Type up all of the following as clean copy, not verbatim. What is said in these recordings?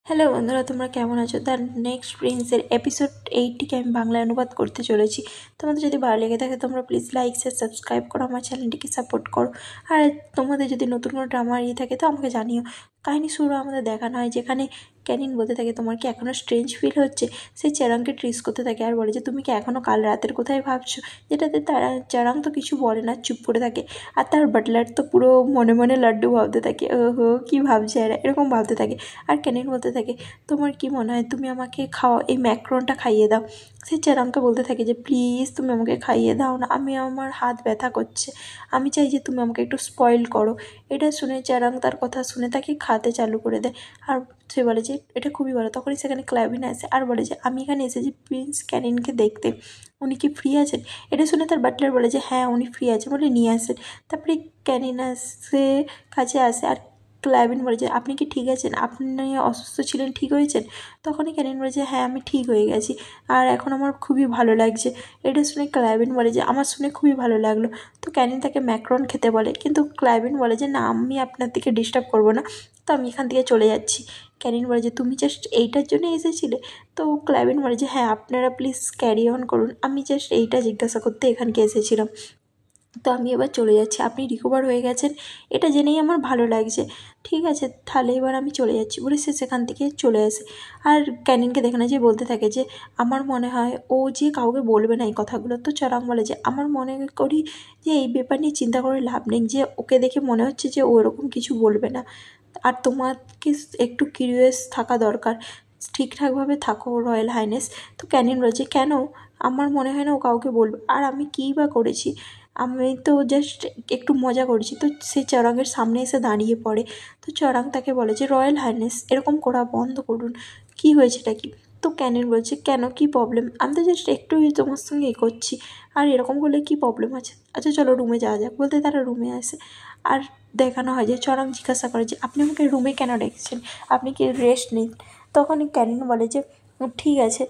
Hello বন্ধুরা, তোমরা কেমন আছো? তার নেক্সট প্রিন্সের এপিসোড 80কে আমি বাংলায় অনুবাদ করতে চলেছি। তোমাদের যদি ভালো লেগে থাকে তোমরা প্লিজ লাইক শেয়ার সাবস্ক্রাইব করো, আমার চ্যানেলটিকে সাপোর্ট করো। আর তোমাদের যদি নতুন কোনো ড্রামা থাকে তো আমাকে জানিও। কাহিনী শুরু আমাদের দেখানো হয় যেখানে ক্যানিন বলতে থাকে, তোমার কি এখনও স্ট্রেঞ্জ ফিল হচ্ছে? সেই চেরাংকে ট্রিস করতে থাকে আর বলে যে তুমি কি এখনও কাল রাতের কোথায় ভাবছো, যেটাতে তারা চেরাং তো কিছু বলে না, চুপ করে থাকে। আর তার বাটলার তো পুরো মনে মনে লাড্ডু ভাবতে থাকে, ওহো কী ভাবছে এরা, এরকম ভাবতে থাকে। আর ক্যানিন বলতে থাকে, তোমার কি মনে হয় তুমি আমাকে খাওয়া এই ম্যাক্রনটা খাইয়ে দাও। সে চেরাংকে বলতে থাকে যে প্লিজ তুমি আমাকে খাইয়ে দাও না, আমার হাত ব্যথা করছে, আমি চাই যে তুমি আমাকে একটু স্পয়েল করো। এটা শুনে চেরাং তার কথা শুনে তাকে খাতে চালু করে দেয়। আর সে বলে যে এটা খুবই ভালো। তখনই সেখানে ক্ল্যাভিন আসে আর বলে যে আমি এখানে এসেছি প্রিন্স ক্যানিনকে দেখতে, উনি কি ফ্রি আছেন? এটা শুনে তার বাটলার বলে যে হ্যাঁ উনি ফ্রি আছে, বলে নিয়ে আসেন। তারপরে ক্যানিন আসে, কাছে আসে আর ক্ল্যাভিন বলে যে আপনি কি ঠিক আছেন? আপনি অসুস্থ ছিলেন, ঠিক হয়েছেন? তখনই ক্যানিন বলে যে হ্যাঁ আমি ঠিক হয়ে গেছি আর এখন আমার খুবই ভালো লাগছে। এটা শুনে ক্ল্যাভিন বলে যে আমার শুনে খুবই ভালো লাগলো। তো ক্যানিন তাকে ম্যাক্রন খেতে বলে, কিন্তু ক্ল্যাভিন বলে যে না আমি আপনার দিকে ডিস্টার্ব করবো না, তো আমি এখান থেকে চলে যাচ্ছি। ক্যানিন বলে যে তুমি জাস্ট এইটার জন্য এসেছিলে? তো ক্ল্যাভিন বলে যে হ্যাঁ আপনারা প্লিজ ক্যারি অন করুন, আমি জাস্ট এইটা জিজ্ঞাসা করতে এখানকে এসেছিলাম, তো আমি এবার চলে যাচ্ছি। আপনি রিকভার হয়ে গেছেন এটা জেনেই আমার ভালো লাগছে। ঠিক আছে তাহলে এবার আমি চলে যাচ্ছি, বলে সে সেখান থেকে চলে আসে। আর ক্যানিনকে দেখানো যে বলতে থাকে যে আমার মনে হয় ও যে কাউকে বলবে না এই কথাগুলো। তো চরাং বলে যে আমার মনে করি যে এই ব্যাপার নিয়ে চিন্তা করে লাভ নেই, যে ওকে দেখে মনে হচ্ছে যে ও এরকম কিছু বলবে না। আর তোমাকে একটু কিউরিয়াস থাকা দরকার, ঠিকঠাকভাবে থাকো রয়্যাল হাইনেস। তো ক্যানিন বলেছে কেন? আমার মনে হয় না ও কাউকে বলবে, আর আমি কী বা করেছি? আমি তো জাস্ট একটু মজা করছি। তো সে চরাংয়ের সামনে এসে দাঁড়িয়ে পড়ে। তো চরাং তাকে বলে যে রয়্যাল হাইনেস এরকম করা বন্ধ করুন, কী হয়েছেটা কি? তো ক্যানিন বলছে কেন, কী প্রবলেম? আমি তো জাস্ট একটু তোমার সঙ্গে করছি, আর এরকম করলে কী প্রবলেম আছে? আচ্ছা চলো রুমে যাওয়া যাক। বলতে তারা রুমে আসে আর দেখানো হয় যে চরাং জিজ্ঞাসা করে যে আপনি আমাকে রুমে কেন ডেকেছেন, আপনি কি রেস্ট নিন? তখনই ক্যানিন বলে যে ঠিক আছে,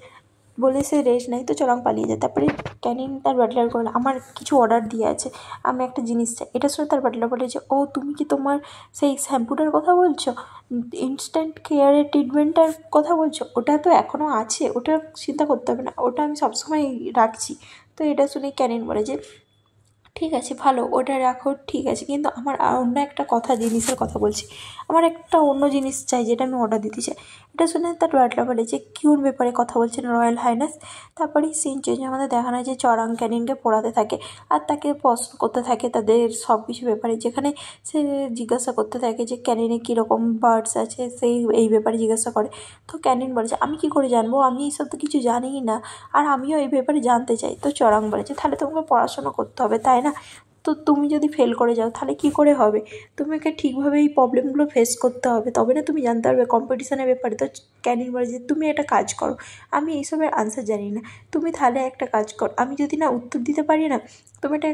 বলে সে রেস্ট নেয়। তো চরাং পালিয়ে যায়। তারপরে ক্যানিন তার বাটলার বলে আমার কিছু অর্ডার দিয়ে আছে, আমি একটা জিনিস চাই। এটা শুনে তার বাটলার বলে যে ও তুমি কি তোমার সেই শ্যাম্পুটার কথা বলছো, ইনস্ট্যান্ট কেয়ারের ট্রিটমেন্টটার কথা বলছো? ওটা তো এখনও আছে, ওটা চিন্তা করতে হবে না, ওটা আমি সবসময় রাখছি। তো এটা শুনে ক্যানিন বলে যে ঠিক আছে ভালো, ওটা রাখো ঠিক আছে, কিন্তু আমার অন্য একটা জিনিসের কথা বলছি, আমার একটা অন্য জিনিস চাই যেটা আমি অর্ডার দিতে চাই। এটা শুনে তার বাটলার বলে যে কিউর ব্যাপারে কথা বলছেন রয়্যাল হাইনেস? তারপরে সিন চেঞ্জ, আমাদের দেখানো হয় যে চরাং ক্যানিনকে পড়াতে থাকে আর তাকে প্রশ্ন করতে থাকে তাদের সব কিছু ব্যাপারে, যেখানে সে জিজ্ঞাসা করতে থাকে যে ক্যানিনে কীরকম বার্ডস আছে, সেই এই ব্যাপারে জিজ্ঞাসা করে। তো ক্যানিন বলে যে আমি কী করে জানবো, আমি এইসব তো কিছু জানিই না, আর আমিও এই ব্যাপারে জানতে চাই। তো চরাং বলেছে তাহলে তোমাকে পড়াশোনা করতে হবে তাই না? তো তুমি যদি ফেল করে যাও তাহলে কী করে হবে? তোমাকে ঠিকভাবে এই প্রবলেমগুলো ফেস করতে হবে, তবে না তুমি জানতে পারবে কম্পিটিশানের ব্যাপারে। তো ক্যানিন বলে যে তুমি একটা কাজ করো, আমি এইসবের আনসার জানি না, তুমি তাহলে একটা কাজ করো, আমি যদি না উত্তর দিতে পারি না, তুমি এটা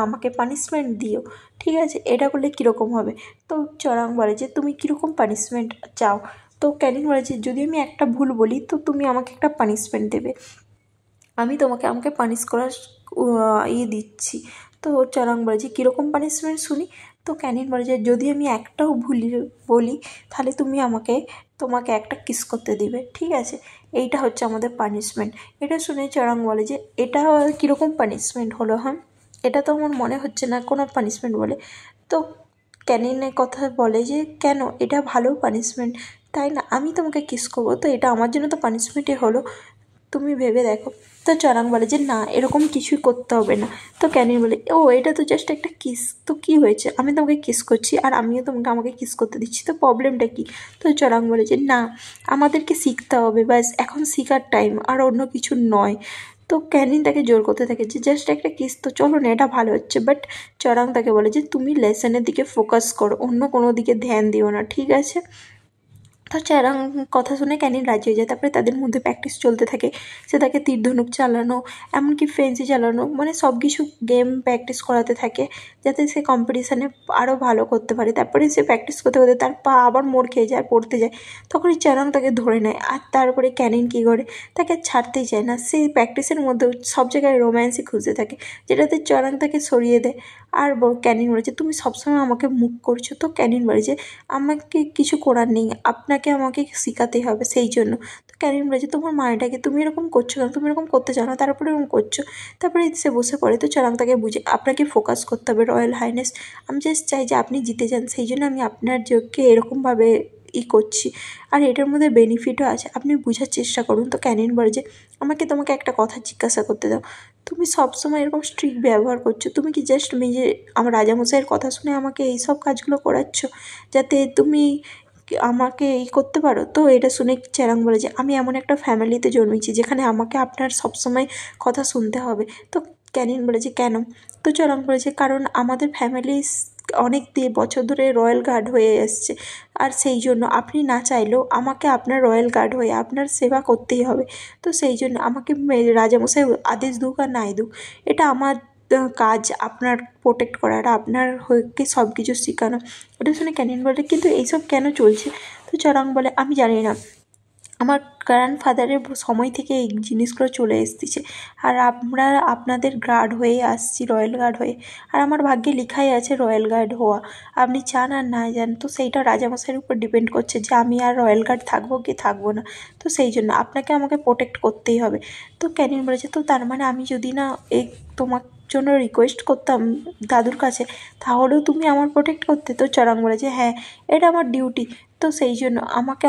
আমাকে পানিশমেন্ট দিও, ঠিক আছে? এটা করলে কীরকম হবে? তো চরাং বলে যে তুমি কীরকম পানিশমেন্ট চাও? তো ক্যানিন বলে যে যদি আমি একটা ভুল বলি তো তুমি আমাকে একটা পানিশমেন্ট দেবে, আমি আমাকে পানিশ করার দিচ্ছি। তো চরাং বলে যে কীরকম পানিশমেন্ট শুনি? তো ক্যানিন বলে যে যদি আমি একটাও ভুল বলি তাহলে তুমি তোমাকে একটা কিস করতে দিবে, ঠিক আছে? এইটা হচ্ছে আমাদের পানিশমেন্ট। এটা শুনে চরাং বলে যে এটা কীরকম পানিশমেন্ট হলো? হ্যাঁ, এটা তো আমার মনে হচ্ছে না কোনো পানিশমেন্ট বলে। তো ক্যানিনের কথা বলে যে কেন, এটা ভালো পানিশমেন্ট তাই না? আমি তোমাকে কিস করবো, তো এটা আমার জন্য তো পানিশমেন্টই হলো, তুমি ভেবে দেখো। তো চরাং বলে যে না এরকম কিছুই করতে হবে না। তো ক্যানিন বলে ও এটা তো জাস্ট একটা কিস, তো কী হয়েছে, আমি তোমাকে কিস করছি আর আমিও আমাকে কিস করতে দিচ্ছি, তো প্রবলেমটা কী? তো চরাং বলে যে না আমাদেরকে শিখতে হবে, ব্যাস এখন শেখার টাইম, আর অন্য কিছু নয়। তো ক্যানিন তাকে জোর করতে থাকে যে জাস্ট একটা কিস তো চলো না, এটা ভালো হচ্ছে। বাট চরাং তাকে বলে যে তুমি লেসনের দিকে ফোকাস করো, অন্য কোনো দিকে ধ্যান দিও না, ঠিক আছে? তো চরাং কথা শুনে ক্যানিন রাজি হয়ে যায়। তারপরে তাদের মধ্যে প্র্যাকটিস চলতে থাকে, সে তাকে তীর ধনুক চালানো, এমনকি ফেন্সি চালানো, মানে সব কিছু গেম প্র্যাকটিস করাতে থাকে যাতে সে কম্পিটিশানে আরও ভালো করতে পারে। তারপরে সে প্র্যাকটিস করতে করতে তার পা আবার মোড় খেয়ে যায়, পড়তে যায়। তখনই চরাং তাকে ধরে নেয় আর তারপরে ক্যানিন কী করে, তাকে ছাড়তেই চায় না। সে প্র্যাকটিসের মধ্যেও সব জায়গায় রোম্যান্সই খুঁজতে থাকে, যেটাতে চরাং তাকে সরিয়ে দেয়। আর ক্যানিন বলেছে তুমি সবসময় আমাকে মুখ করছো। তো ক্যানিন বলে যে আমাকে কিছু করার নেই, আপনাকে আপনাকে আমাকে শেখাতে হবে সেই জন্য। তো ক্যানিন বলে যে তোমার মানেটাকে তুমি এরকম করছো কেন, তুমি এরকম করতে চাও না, তারপরে এরকম করছো। তারপরে সে বসে পড়ে। তো চরাং তাকে বুঝে আপনাকে ফোকাস করতে হবে রয়্যাল হাইনেস, আমি জাস্ট চাই যে আপনি জিতে যান, সেই জন্য আমি আপনার যোগকে এরকমভাবে করছি, আর এটার মধ্যে বেনিফিটও আছে, আপনি বোঝার চেষ্টা করুন। তো ক্যানিন বলে যে তোমাকে একটা কথা জিজ্ঞাসা করতে দাও, তুমি সবসময় এরকম স্ট্রিক্ট ব্যবহার করছো, তুমি কি জাস্ট আমার রাজামশাইয়ের কথা শুনে আমাকে এই সব কাজগুলো করাচ্ছ যাতে তুমি আমাকে করতে পারো? তো এটা শুনে চ্যারাং বলে যে আমি এমন একটা ফ্যামিলিতে জন্মেছি যেখানে আমাকে আপনার সবসময় কথা শুনতে হবে। তো ক্যানিন বলে যে কেন? তো চ্যারাং বলে যে কারণ আমাদের ফ্যামিলি অনেক বছর ধরে রয়্যাল গার্ড হয়ে এসছে, আর সেই জন্য আপনি না চাইলেও আমাকে আপনার রয়্যাল গার্ড হয়ে আপনার সেবা করতেই হবে। তো সেই জন্য আমাকে রাজামশাই আদেশ দিক আর নাই দিক, এটা আমার কাজ আপনার প্রোটেক্ট করা, আর আপনার হয়ে সব কিছু শেখানো। ওটা শুনে ক্যানিন বলে কিন্তু এইসব কেন চলছে? তো চরাং বলে আমি জানি না, আমার গ্র্যান্ডফাদারের সময় থেকে এই জিনিসগুলো চলে এসেছে, আর আমরা আপনাদের গার্ড হয়ে আসছি, রয়্যাল গার্ড হয়ে, আর আমার ভাগ্যে লেখাই আছে রয়্যাল গার্ড হওয়া, আপনি চান আর না চান। তো সেইটা রাজামশাইয়ের উপর ডিপেন্ড করছে যে আমি আর রয়্যাল গার্ড থাকবো কি থাকবো না। তো সেই জন্য আপনাকে আমাকে প্রোটেক্ট করতেই হবে। তো ক্যানিন বলেছে তো তার মানে আমি যদি না এই তোমার জন্য রিকোয়েস্ট করতাম দাদুর কাছে, তাহলেও তুমি আমার প্রোটেক্ট করতে? তো চরাং বলেছে হ্যাঁ, এটা আমার ডিউটি, তো সেই জন্য আমাকে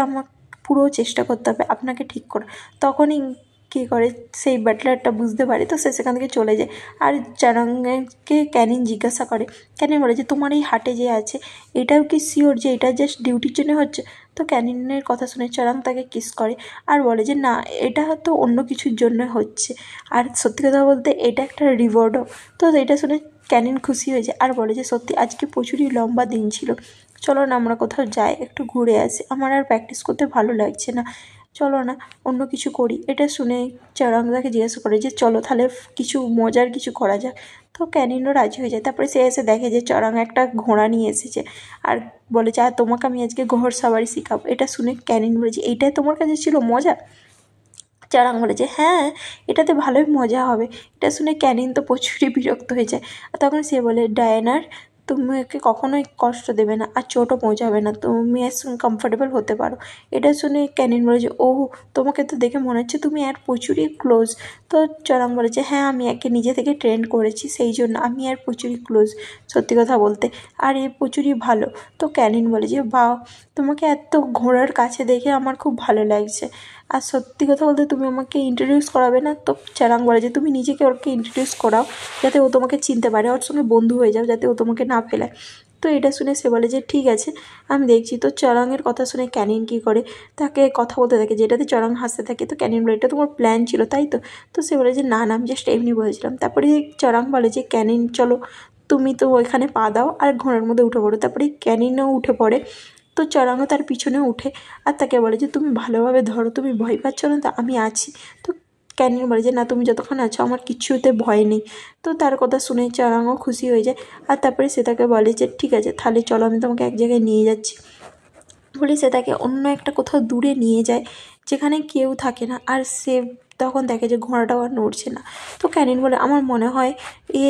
পুরো চেষ্টা করতে হবে আপনাকে ঠিক করা। তখনই কী করে সেই ব্যাটলারটা বুঝতে পারে, তো সে সেখান থেকে চলে যায়। আর চারাংকে ক্যানিন জিজ্ঞাসা করে, ক্যানিন বলে যে তোমার এই হাটে যে আছে এটাও কি শিওর যে এটা জাস্ট ডিউটির জন্য হচ্ছে? তো ক্যানিনের কথা শুনে চারাং তাকে কিস করে আর বলে যে না, এটা হয়তো অন্য কিছুর জন্য হচ্ছে, আর সত্যি কথা বলতে এটা একটা রিওয়ার্ডও। তো এটা শুনে ক্যানিন খুশি হয়ে যায় আর বলে যে সত্যি আজকে প্রচুরই লম্বা দিন ছিল, চলো না আমরা কোথাও যাই, একটু ঘুরে আসি, আমার আর প্র্যাকটিস করতে ভালো লাগছে না, চলো না অন্য কিছু করি। এটা শুনে চারাং তাকে জিজ্ঞাসা করে যে চলো তাহলে কিছু মজার কিছু করা যাক। তো ক্যানিনও রাজি হয়ে যায়। তারপরে সে এসে দেখে যে চারাং একটা ঘোড়া নিয়ে এসেছে আর বলে যে আর তোমাকে আমি আজকে ঘোড় সাওয়ারি শেখাবো। এটা শুনে ক্যানিন বলে যে এইটাই তোমার কাছে ছিল মজা? চারাং বলে যে হ্যাঁ, এটাতে ভালোই মজা হবে। এটা শুনে ক্যানিন তো প্রচুরই বিরক্ত হয়ে যায়। আর তখন সে বলে ডায়ানার তুমি ওকে কখনোই কষ্ট দেবে না আর চোটও পৌঁছাবে না, তুমি এর সঙ্গে কমফোর্টেবল হতে পারো। এটা শুনে ক্যানিন বলে যে ও, তোমাকে তো দেখে মনে হচ্ছে তুমি আর প্রচুরই ক্লোজ। তো চারাং বলে যে হ্যাঁ, আমি একে নিজে থেকে ট্রেন করেছি, সেই জন্য আমি আর প্রচুরই ক্লোজ, সত্যি কথা বলতে, আর এ প্রচুরই ভালো। তো ক্যানিন বলে যে বাহ, তোমাকে এত ঘোড়ার কাছে দেখে আমার খুব ভালো লাগছে, আর সত্যি কথা বলতে তুমি আমাকে ইন্ট্রোডিউস করাবে না? তো চারাং বলে যে তুমি নিজেকে ওকে ইন্ট্রোডিউস করাও যাতে ও তোমাকে চিনতে পারে, ওর সঙ্গে বন্ধু হয়ে যাও যাতে ও তোমাকে না ফেলায়। তো এটা শুনে সে বলে যে ঠিক আছে, আমি দেখছি। তো চারাংয়ের কথা শুনে ক্যানিন কী করে তাকে কথা বলতে থাকে, যেটাতে চারাং হাসতে থাকে। তো ক্যানিন বলে এটা তোমার প্ল্যান ছিল তাই তো? তো সে বলে যে না না, আমি জাস্ট এমনি বলেছিলাম। তারপরে চারাং বলে যে ক্যানিন চলো, তুমি তো ওইখানে পা দাও আর ঘোড়ার মধ্যে উঠে পড়ো। তারপরে ক্যানিনও উঠে পড়ে। তো চারাংও তার পিছনে উঠে আর তাকে বলে যে তুমি ভালোভাবে ধরো, তুমি ভয় পাচ্ছ না তো? আমি আছি। তো ক্যানিন বলে যে না, তুমি যতক্ষণ আছো আমার কিছুতে ভয় নেই। তো তার কথা শুনে চারাংও খুশি হয়ে যায় আর তারপরে সে তাকে বলে যে ঠিক আছে তাহলে চলো, আমি তোমাকে এক জায়গায় নিয়ে যাচ্ছি। বলে সে তাকে অন্য একটা কোথাও দূরে নিয়ে যায় যেখানে কেউ থাকে না, আর সে তখন দেখে যে ঘোড়াটাও আর নড়ছে না। তো ক্যানিন বলে আমার মনে হয় এ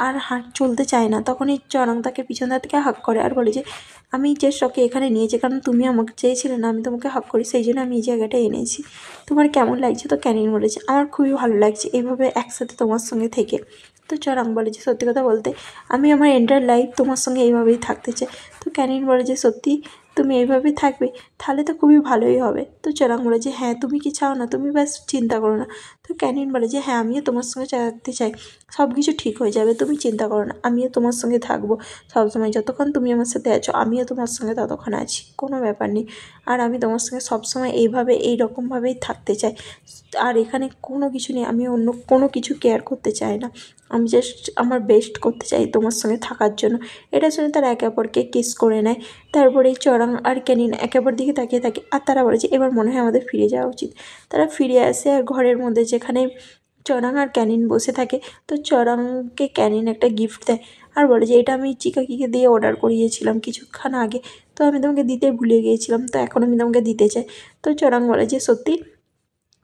আর চলতে চায় না। তখনই চারাং তাকে পিছন থেকে হাঁক করে আর বলে যে আমি জাস্ট ওকে এখানে নিয়েছি কারণ তুমি আমাকে চেয়েছিলে না আমি তোমাকে হাঁক করি, সেই জন্য আমি এই জায়গাটা এনেছি। তোমার কেমন লাগছে? তো ক্যানিন বলেছে আমার খুবই ভালো লাগছে এইভাবে একসাথে তোমার সঙ্গে থেকে। তো চারাং বলে যে সত্যি কথা বলতে আমি আমার এন্টার লাইফ তোমার সঙ্গে এইভাবেই থাকতে চাই। তো ক্যানিন বলে যে সত্যি তুমি এইভাবেই থাকবে? তাহলে তো খুবই ভালোই হবে। তো চারাং বলে যে হ্যাঁ, তুমি কি চাও না? তুমি ব্যাস চিন্তা করো না। তো ক্যানিন বলে যে হ্যাঁ, আমিও তোমার সঙ্গে থাকতে চাই, সব কিছু ঠিক হয়ে যাবে, তুমি চিন্তা করো না, আমিও তোমার সঙ্গে থাকবো সবসময়, যতক্ষণ তুমি আমার সাথে আছো আমিও তোমার সঙ্গে ততক্ষণ আছি, কোনো ব্যাপার নেই। আর আমি তোমার সঙ্গে সবসময় এইভাবে এইরকমভাবেই থাকতে চাই, আর এখানে কোনো কিছু নেই, আমি অন্য কোনো কিছু কেয়ার করতে চাই না, আমি জাস্ট আমার বেস্ট করতে চাই তোমার সঙ্গে থাকার জন্য। এটা শুনে তারা একে অপরকে কিস করে নেয়। তারপরে চারাং আর ক্যানিন একে অপর দিকে তাকিয়ে থাকে আর তারা বলে যে এবার মনে হয় আমাদের ফিরে যাওয়া উচিত। তারা ফিরে আসে আর ঘরের মধ্যে যেখানে চারাং আর ক্যানিন বসে থাকে, তো চারাংকে ক্যানিন একটা গিফট দেয় আর বলে যে এটা আমি চিকাকিকে দিয়ে অর্ডার করিয়েছিলাম কিছুক্ষণ আগে, তো আমি তোমাকে দিতে ভুলে গিয়েছিলাম, তো এখন আমি তোমাকে দিতে চাই। তো চারাং বলে যে সত্যি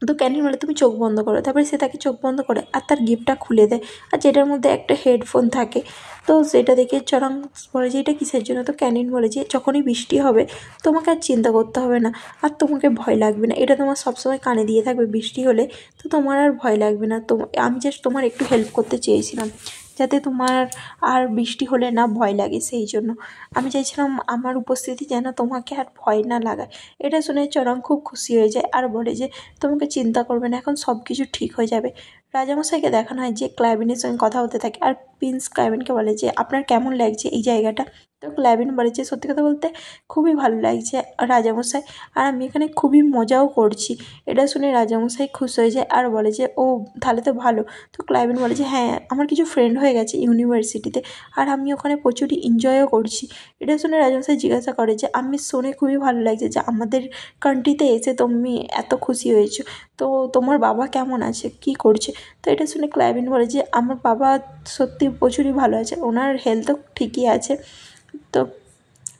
তো ক্যানিন বলে তুমি চোখ বন্ধ করো। তারপরে সে তাকে চোখ বন্ধ করে আর তার গিফটটা খুলে দেয়, আর যেটার মধ্যে একটা হেডফোন থাকে। তো সেটা দেখে চড়াং বলে যে এটা কিসের জন্য। তো ক্যানিন বলে যে যখনই বৃষ্টি হবে তোমাকে আর চিন্তা করতে হবে না, আর তোমাকে ভয় লাগবে না, এটা তোমার সবসময় কানে দিয়ে থাকবে বৃষ্টি হলে, তো তোমার আর ভয় লাগবে না। তো আমি জাস্ট তোমার একটু হেল্প করতে চেয়েছিলাম, যাতে তোমার আর বৃষ্টি হলে না ভয় লাগে, সেই জন্য আমি চাইছিলাম আমার উপস্থিতি যেন তোমাকে আর ভয় না লাগায়। এটা শুনে চরং খুব খুশি হয়ে যায় আর বলে যে তোমাকে চিন্তা করবে না, এখন সব কিছু ঠিক হয়ে যাবে। রাজামশাইকে দেখানো হয় যে ক্লাইবিনের সঙ্গে কথা হতে থাকে, আর প্রিন্স ক্লাইবিনকে বলে যে আপনার কেমন লাগছে এই জায়গাটা। তো ক্লাইবিন বলে যে সত্যি কথা বলতে খুবই ভালো লাগছে রাজামশাই, আর আমি এখানে খুবই মজাও করছি। এটা শুনে রাজামশাই খুশ হয়ে যায় আর বলে যে ও তাহলে তো ভালো। তো ক্লাইবিন বলে যে হ্যাঁ, আমার কিছু ফ্রেন্ড হয়ে গেছে ইউনিভার্সিটিতে, আর আমি ওখানে প্রচুরই এনজয়ও করছি। এটা শুনে রাজামশাই জিজ্ঞাসা করে যে আমি শুনে খুবই ভালো লাগছে যে আমাদের কান্ট্রিতে এসে তুমি এত খুশি হয়েছো, তো তোমার বাবা কেমন আছে, কি করছে। তো এটা শুনে ক্লাইবিন বলে যে আমার বাবা সত্যি প্রচুরই ভালো আছে, ওনার হেলথও ঠিকই আছে। তো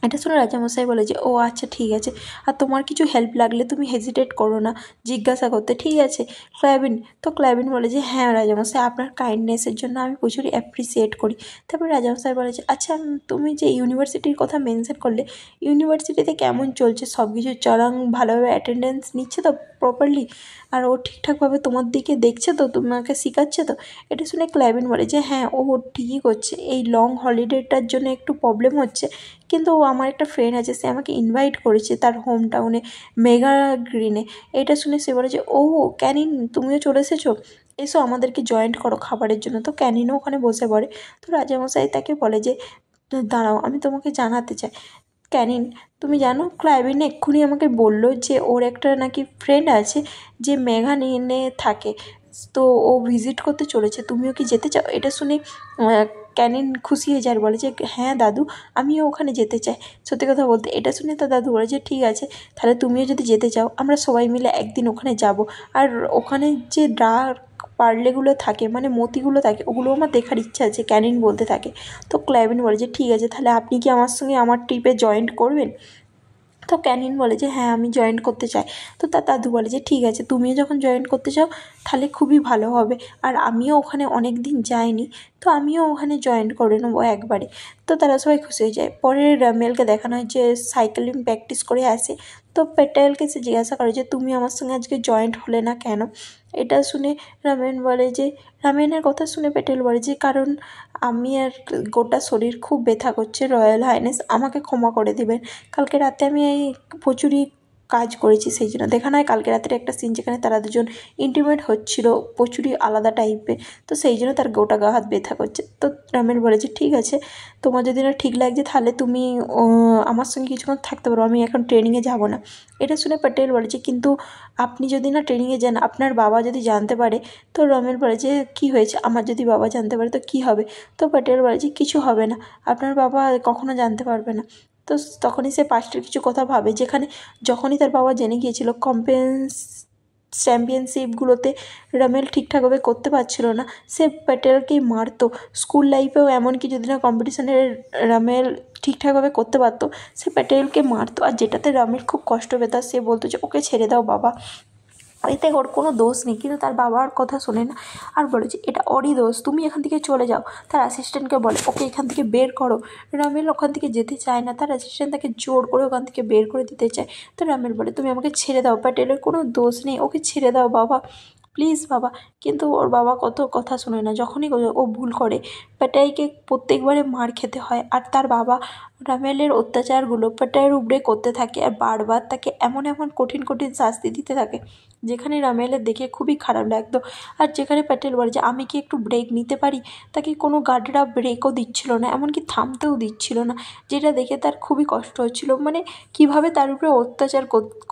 এটা শুনে রাজামশাই বলে যে ও আচ্ছা ঠিক আছে, আর তোমার কিছু হেল্প লাগলে তুমি হেজিটেট করো না জিজ্ঞাসা করতে, ঠিক আছে ক্লাইবিন। তো ক্লাইবিন বলে যে হ্যাঁ রাজামশাই, আপনার কাইন্ডনেসের জন্য আমি প্রচুরই অ্যাপ্রিসিয়েট করি। তারপর রাজামশাই বলে যে আচ্ছা তুমি যে ইউনিভার্সিটির কথা মেনশন করলে, ইউনিভার্সিটিতে কেমন চলছে সব কিছু, চরং ভালোভাবে অ্যাটেন্ডেন্স নিচ্ছে তো প্রপারলি, আর ও ঠিকঠাকভাবে তোমার দিকে দেখছে তো, তোমাকে শেখাচ্ছে তো। এটা শুনে ক্লাইবিন বলে যে হ্যাঁ ও ঠিকই করছে, এই লং হলিডেটার জন্য একটু প্রবলেম হচ্ছে, কিন্তু আমার একটা ফ্রেন্ড আছে, সে আমাকে ইনভাইট করেছে তার হোম টাউনে মেগা গ্রিনে। এটা শুনে সে বলে যে ও ক্যানিন তুমিও চলে এসেছো, এসো আমাদেরকে জয়েন্ট করো খাবারের জন্য। তো ক্যানিনও ওখানে বসে পড়ে। তো রাজামশাই তাকে বলে যে দাঁড়াও আমি তোমাকে জানাতে চাই ক্যানিন, তুমি জানো ক্লাইবিন এক্ষুনি আমাকে বললো যে ওর একটা নাকি ফ্রেন্ড আছে যে মেঘানিনে থাকে, তো ও ভিজিট করতে চলেছে, তুমিও কি যেতে চাও। এটা শুনে ক্যানিন খুশি হয়ে যায় আর বলে যে হ্যাঁ দাদু, আমিও ওখানে যেতে চাই। সত্যি কথা বলতে এটা শুনে তার দাদু বলে যে ঠিক আছে, তাহলে তুমিও যদি যেতে চাও আমরা সবাই মিলে একদিন ওখানে যাব, আর ওখানে যে ডার্ক পার্লেগুলো থাকে মানে মতিগুলো থাকে ওগুলো আমার দেখার ইচ্ছা আছে, ক্যানিন বলতে থাকে। তো ক্লাইবিন বলে যে ঠিক আছে, তাহলে আপনি কি আমার সঙ্গে আমার ট্রিপে জয়েন্ট করবেন। তো ক্যানিন বলে যে হ্যাঁ আমি জয়েন করতে চাই। তো তার দাদু বলে যে ঠিক আছে, তুমিও যখন জয়েন করতে চাও তাহলে খুবই ভালো হবে, আর আমিও ওখানে অনেক দিন যাইনি, তো আমিও ওখানে জয়েন করে নেবো একবারে। তো তারা সবাই খুশি হয়ে যায়। পরে রামেলকে দেখানো হয় যে সাইকেলিং প্র্যাকটিস করে আসে। তো পেটেলকে সে জিজ্ঞাসা করে যে তুমি আমার সঙ্গে আজকে জয়েন্ট হলে না কেন। এটা শুনে রামেন বলে যে রামেনের কথা শুনে পেটেল বলে যে কারণ আমি আর গোটা শরীর খুব ব্যথা করছে, রয়্যাল হাইনেস আমাকে ক্ষমা করে দেবেন, কালকে রাতে আমি এই প্রচুরই কাজ করেছি, সেই জন্য দেখানো হয় কালকে রাতের একটা সিন যেখানে তারা দুজন ইন্টিমেট হচ্ছিল প্রচুরই আলাদা টাইপের, তো সেই জন্য তার গোটা গা হাত ব্যথা করছে। তো রামেন বলেছে ঠিক আছে, তোমার যদি না ঠিক লাগছে তাহলে তুমি আমার সঙ্গে কিছুক্ষণ থাকতে পারো, আমি এখন ট্রেনিংয়ে যাব না। এটা শুনে পটেল বলেছে কিন্তু আপনি যদি না ট্রেনিংয়ে যান, আপনার বাবা যদি জানতে পারে। তো রমেন বলে যে কী হয়েছে, আমার যদি বাবা জানতে পারে তো কী হবে। তো পটেল বলে যে কিছু হবে না, আপনার বাবা কখনো জানতে পারবে না। তো তখনই সে পাস্টের কিছু কথা ভাবে, যেখানে যখনই তার বাবা জেনে গিয়েছিল চ্যাম্পিয়নশিপগুলোতে রমেল ঠিকঠাকভাবে করতে পারছিল না, সে প্যাটেলকেই মারতো। স্কুল লাইফেও এমনকি যদি না কম্পিটিশানে রমেল ঠিকঠাকভাবে করতে পারতো, সে প্যাটেলকে মারতো, আর যেটাতে রমেল খুব কষ্ট পেত, সে বলতো যে ওকে ছেড়ে দাও বাবা, এতে ওর কোনো দোষ নেই। কিন্তু তার বাবার কথা শোনে না আর বলে যে এটা ওরই দোষ, তুমি এখান থেকে চলে যাও। তার অ্যাসিস্ট্যান্টকে বলে ওকে এখান থেকে বের করো। রামেল ওখান থেকে যেতে চায় না, তার অ্যাসিস্ট্যান্ট তাকে জোর করে ওখান থেকে বের করে দিতে চায়। তো রামেল বলে তুমি আমাকে ছেড়ে দাও, প্যাটেলের কোনো দোষ নেই, ওকে ছেড়ে দাও বাবা, প্লিজ বাবা। কিন্তু ওর বাবা কত কথা শোনে না, যখনই ও ভুল করে প্যাটাইকে প্রত্যেকবারে মার খেতে হয়, আর তার বাবা রামেলের অত্যাচারগুলো প্যাটাইয়ের উপরে করতে থাকে, আর বারবার তাকে এমন এমন কঠিন কঠিন শাস্তি দিতে থাকে যেখানে রামেলের দেখে খুবই খারাপ লাগতো। আর যেখানে প্যাটেল বলে যে আমি কি একটু ব্রেক নিতে পারি, তাকে কোনো গার্ডরা ব্রেকও দিচ্ছিল না, এমনকি থামতেও দিচ্ছিল না, যেটা দেখে তার খুবই কষ্ট হচ্ছিল। মানে কীভাবে তার উপরে অত্যাচার